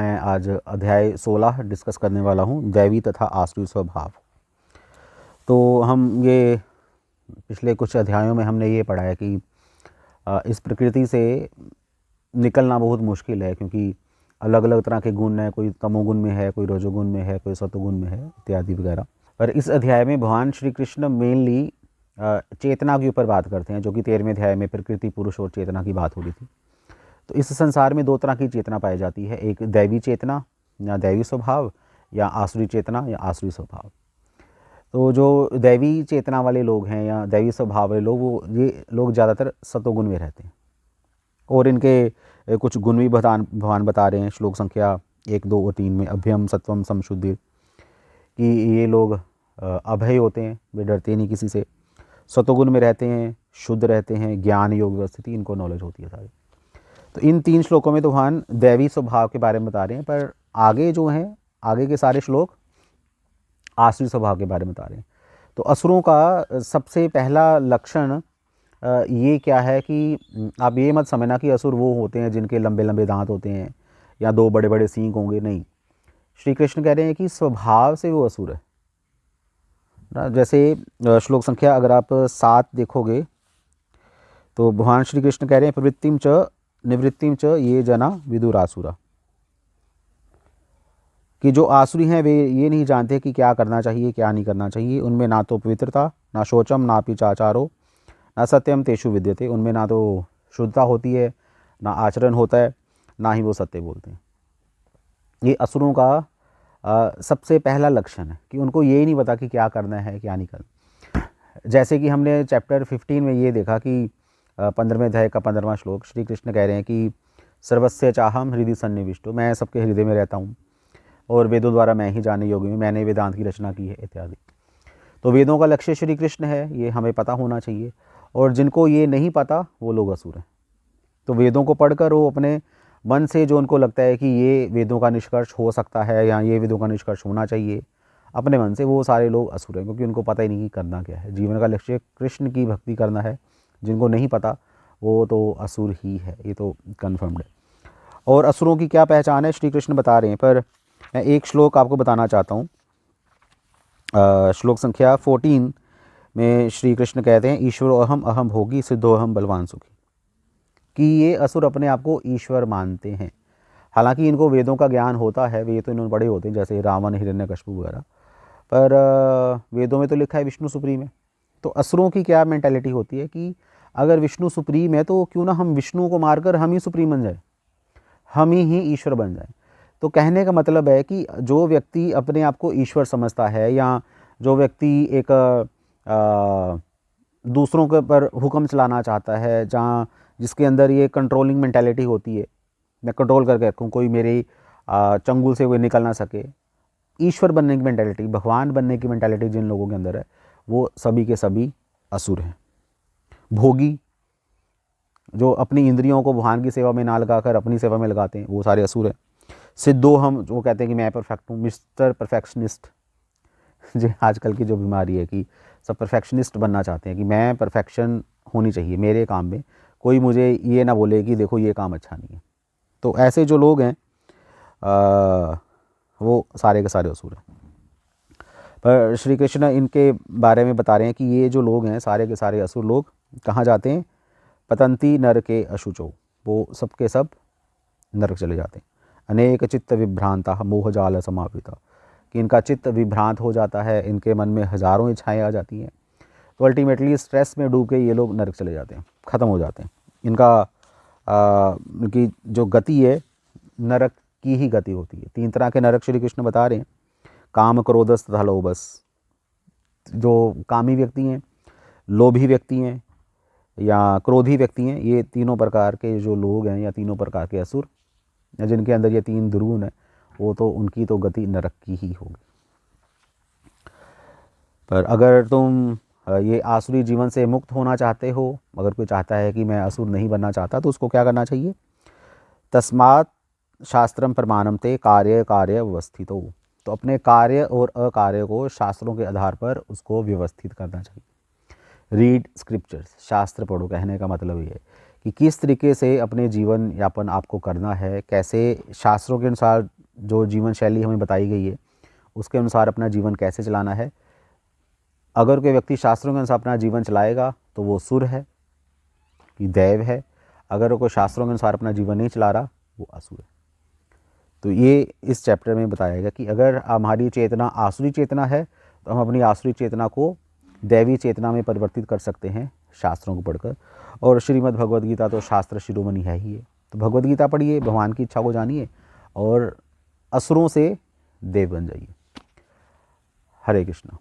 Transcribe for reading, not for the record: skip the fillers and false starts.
मैं आज अध्याय 16 डिस्कस करने वाला हूँ, दैवी तथा आसुरी स्वभाव। तो हम ये पिछले कुछ अध्यायों में हमने ये पढ़ा है कि इस प्रकृति से निकलना बहुत मुश्किल है, क्योंकि अलग अलग तरह के गुण हैं, कोई तमोगुण में है, कोई रजोगुण में है, कोई सतोगुण में है, इत्यादि वगैरह। पर इस अध्याय में भगवान श्री कृष्ण मेनली चेतना के ऊपर बात करते हैं, जो कि 13वें अध्याय में प्रकृति, पुरुष और चेतना की बात हो रही थी। तो इस संसार में दो तरह की चेतना पाई जाती है, एक दैवी चेतना या दैवी स्वभाव, या आसुरी चेतना या आसुरी स्वभाव। तो जो दैवी चेतना वाले लोग हैं या दैवी स्वभाव वाले लोग, वो ये लोग ज़्यादातर सतोगुण में रहते हैं, और इनके कुछ गुण भी भगवान बता रहे हैं श्लोक संख्या 1, 2 और 3 में। अभ्यम सत्वम समशुद्धि, कि ये लोग अभय होते हैं, वे डरते नहीं किसी से, सतोगुण में रहते हैं, शुद्ध रहते हैं, ज्ञान योग व्यवस्थिति इनको नॉलेज होती है सारी। तो इन 3 श्लोकों में तो भगवान दैवी स्वभाव के बारे में बता रहे हैं, पर आगे जो हैं, आगे के सारे श्लोक आसुरी स्वभाव के बारे में बता रहे हैं। तो असुरों का सबसे पहला लक्षण ये क्या है कि आप ये मत समझना कि असुर वो होते हैं जिनके लंबे लंबे दांत होते हैं या 2 बड़े बड़े सींग होंगे, नहीं। श्री कृष्ण कह रहे हैं कि स्वभाव से वो असुर है ना। जैसे श्लोक संख्या अगर आप 7 देखोगे तो भगवान श्री कृष्ण कह रहे हैं, प्रवृत्तिम च निवृत्तिम च ये जना विदुरासुरा, कि जो आसुरी हैं वे ये नहीं जानते कि क्या करना चाहिए क्या नहीं करना चाहिए। उनमें ना तो पवित्रता, ना शौचम, ना पिचाचारो, ना सत्यम तेषु विद्यते। उनमें ना तो शुद्धता होती है, ना आचरण होता है, ना ही वो सत्य बोलते हैं। ये असुरों का सबसे पहला लक्षण है कि उनको ये ही नहीं पता कि क्या करना है क्या नहीं करना। जैसे कि हमने चैप्टर 15 में ये देखा कि 15वें अध्याय का 15वां श्लोक, श्री कृष्ण कह रहे हैं कि सर्वस्य चाहम हृदय सन्निविष्टो, मैं सबके हृदय में रहता हूँ और वेदों द्वारा मैं ही जाने योग्य हूँ, मैंने वेदांत की रचना की है, इत्यादि। तो वेदों का लक्ष्य श्री कृष्ण है, ये हमें पता होना चाहिए। और जिनको ये नहीं पता वो लोग असुर हैं। तो वेदों को पढ़कर वो अपने मन से जो उनको लगता है कि ये वेदों का निष्कर्ष हो सकता है या ये वेदों का निष्कर्ष होना चाहिए, अपने मन से, वो सारे लोग असुर हैं, क्योंकि उनको पता ही नहीं कि करना क्या है। जीवन का लक्ष्य कृष्ण की भक्ति करना है। जिनको नहीं पता वो तो असुर ही है, ये तो कन्फर्म्ड है। और असुरों की क्या पहचान है श्री कृष्ण बता रहे हैं, पर मैं एक श्लोक आपको बताना चाहता हूँ। श्लोक संख्या 14 में श्री कृष्ण कहते हैं, ईश्वरो अहम अहम भोगी सिद्धो अहम बलवान सुखी, कि ये असुर अपने आप को ईश्वर मानते हैं। हालांकि इनको वेदों का ज्ञान होता है, वे तो इन्होंने बड़े होते हैं, जैसे रावण, हिरण्यकशिपु वगैरह, पर वेदों में तो लिखा है विष्णु सुप्रीम है। तो असुरों की क्या मेंटालिटी होती है कि अगर विष्णु सुप्रीम है तो क्यों ना हम विष्णु को मारकर हम ही सुप्रीम बन जाए, हम ही ईश्वर बन जाए। तो कहने का मतलब है कि जो व्यक्ति अपने आप को ईश्वर समझता है, या जो व्यक्ति एक दूसरों के पर हुक्म चलाना चाहता है, जहाँ जिसके अंदर ये कंट्रोलिंग मेंटालिटी होती है, मैं कंट्रोल करके रखूँ, कोई मेरे चंगुल से कोई निकल ना सके, ईश्वर बनने की मेंटालिटी, भगवान बनने की मेंटालिटी जिन लोगों के अंदर है, वो सभी के सभी असुर हैं। भोगी, जो अपनी इंद्रियों को भगवान की सेवा में ना लगाकर अपनी सेवा में लगाते हैं, वो सारे असुर हैं। सिद्धो हम, जो कहते हैं कि मैं परफेक्ट हूँ, मिस्टर परफेक्शनिस्ट, जो आजकल की जो बीमारी है कि सब परफेक्शनिस्ट बनना चाहते हैं, कि मैं परफेक्शन होनी चाहिए मेरे काम में, कोई मुझे ये ना बोले कि देखो ये काम अच्छा नहीं है। तो ऐसे जो लोग हैं वो सारे के सारे असुर हैं। पर श्री कृष्ण इनके बारे में बता रहे हैं कि ये जो लोग हैं सारे के सारे असुर लोग कहाँ जाते हैं, पतंती नर के अशुचो, वो सब के सब नरक चले जाते हैं। अनेक चित्त विभ्रांता मोह जाल समावृता, कि इनका चित्त विभ्रांत हो जाता है, इनके मन में हजारों इच्छाएं आ जाती हैं। तो अल्टीमेटली स्ट्रेस में डूब के ये लोग नरक चले जाते हैं, ख़त्म हो जाते हैं। इनकी जो गति है नरक की ही गति होती है। 3 तरह के नरक श्री कृष्ण बता रहे हैं, काम, क्रोधस तथा लोभस। जो कामी व्यक्ति हैं, लोभी व्यक्ति हैं या क्रोधी व्यक्ति हैं, ये तीनों प्रकार के जो लोग हैं या तीनों प्रकार के असुर, जिनके अंदर ये 3 दुर्गुण है, वो तो उनकी तो गति नरक की ही होगी। पर अगर तुम ये आसुरी जीवन से मुक्त होना चाहते हो, अगर कोई चाहता है कि मैं असुर नहीं बनना चाहता, तो उसको क्या करना चाहिए, तस्मात् शास्त्रम प्रमाणम ते कार्य कार्य व्यवस्थितो, तो अपने कार्य और अकार्य को शास्त्रों के आधार पर उसको व्यवस्थित करना चाहिए। रीड स्क्रिप्चर्स, शास्त्र पढ़ो, कहने का मतलब ये है कि किस तरीके से अपने जीवन यापन आपको करना है, कैसे शास्त्रों के अनुसार जो जीवन शैली हमें बताई गई है उसके अनुसार अपना जीवन कैसे चलाना है। अगर कोई व्यक्ति शास्त्रों के अनुसार अपना जीवन चलाएगा तो वो सुर है, कि दैव है। अगर वो कोई शास्त्रों के अनुसार अपना जीवन नहीं चला रहा वो असुर है। तो ये इस चैप्टर में बताया गया कि अगर हमारी चेतना आसुरी चेतना है तो हम अपनी आसुरी चेतना को दैवी चेतना में परिवर्तित कर सकते हैं शास्त्रों को पढ़कर। और श्रीमद् भगवद गीता तो शास्त्र शिरोमणि है ही है। तो भगवद गीता पढ़िए, भगवान की इच्छा को जानिए और असुरों से देव बन जाइए। हरे कृष्णा।